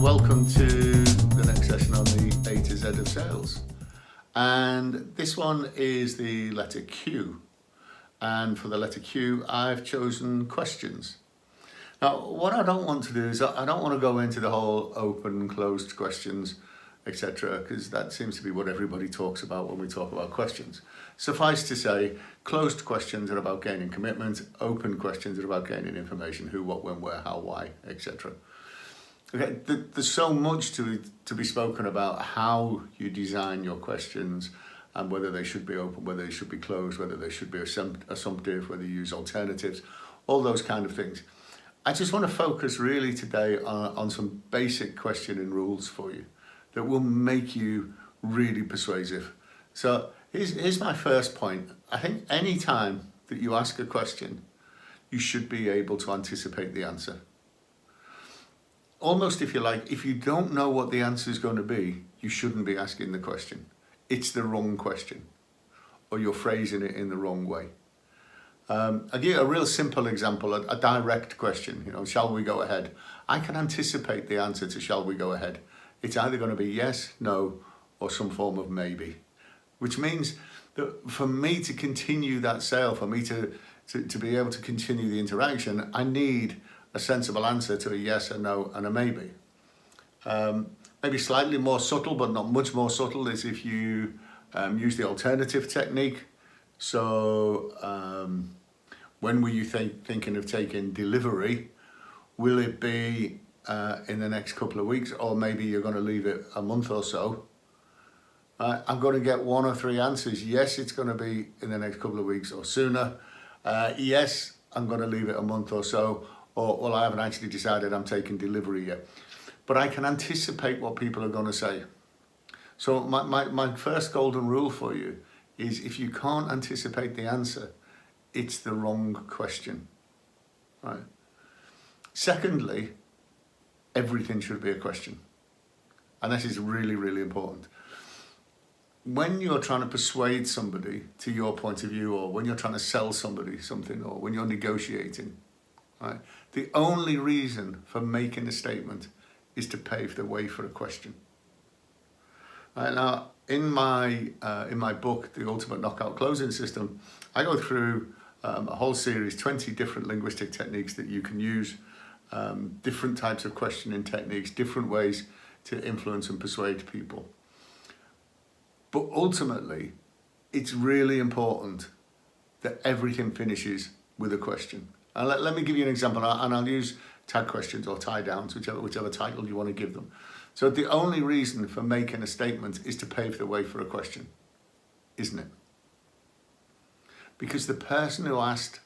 welcome to the next session on the A2Z of Sales. And this one is the letter Q. And for the letter Q, I've chosen questions. Now, what I don't want to do is I don't want to go into the whole open, closed questions, etc., because that seems to be what everybody talks about when we talk about questions. Suffice to say, closed questions are about gaining commitment, open questions are about gaining information, who, what, when, where, how, why, etc. Okay, there's so much to be spoken about how you design your questions and whether they should be open, whether they should be closed, whether they should be assumptive, whether you use alternatives, all those kind of things. I just want to focus really today on some basic questioning rules for you that will make you really persuasive. So here's my first point. I think any time that you ask a question, you should be able to anticipate the answer. Almost, if you like, if you don't know what the answer is going to be, you shouldn't be asking the question. It's the wrong question, or you're phrasing it in the wrong way. I'll give you a real simple example, a direct question, shall we go ahead? I can anticipate the answer to shall we go ahead. It's either going to be yes, no, or some form of maybe, which means that for me to continue that sale, for me to be able to continue the interaction, I need a sensible answer to a yes, a no, and a maybe. Maybe slightly more subtle, but not much more subtle, is if you use the alternative technique. So when were you thinking of taking delivery? Will it be in the next couple of weeks, or maybe you're going to leave it a month or so? I'm going to get one or three answers. Yes, it's going to be in the next couple of weeks or sooner. Yes, I'm going to leave it a month or so. Or, well, I haven't actually decided I'm taking delivery yet. But I can anticipate what people are going to say. So my first golden rule for you is if you can't anticipate the answer, it's the wrong question. Right? Secondly, everything should be a question. And this is really, really important. When you're trying to persuade somebody to your point of view, or when you're trying to sell somebody something, or when you're negotiating, right, the only reason for making a statement is to pave the way for a question. Right, now, in my book, The Ultimate Knockout Closing System, I go through a whole series, 20 different linguistic techniques that you can use, different types of questioning techniques, different ways to influence and persuade people. But ultimately, it's really important that everything finishes with a question. And let me give you an example, and I'll use tag questions or tie downs, whichever title you want to give them. So the only reason for making a statement is to pave the way for a question, isn't it? Because the person who asked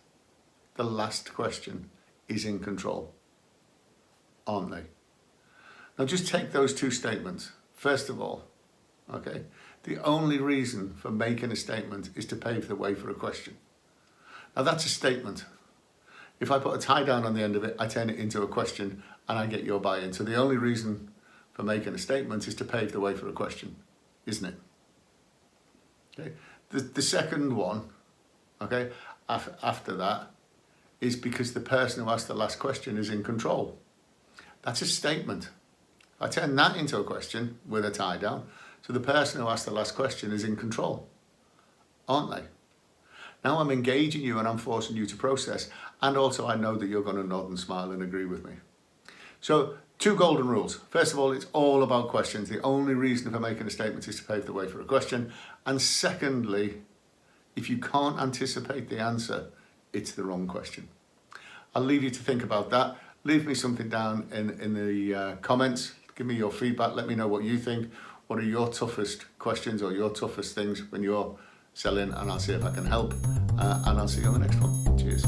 the last question is in control, aren't they? Now just take those two statements. First of all, okay, the only reason for making a statement is to pave the way for a question. Now that's a statement. If I put a tie down on the end of it, I turn it into a question and I get your buy-in. So the only reason for making a statement is to pave the way for a question, isn't it? Okay. The second one, okay, after that, is because the person who asked the last question is in control. That's a statement. I turn that into a question with a tie down. So the person who asked the last question is in control, aren't they? Now I'm engaging you and I'm forcing you to process. And also I know that you're going to nod and smile and agree with me. So 2 golden rules. First of all, it's all about questions. The only reason for making a statement is to pave the way for a question. And secondly, if you can't anticipate the answer, it's the wrong question. I'll leave you to think about that. Leave me something down in the comments. Give me your feedback. Let me know what you think. What are your toughest questions or your toughest things when you're selling, and I'll see if I can help. And I'll see you on the next one. Cheers.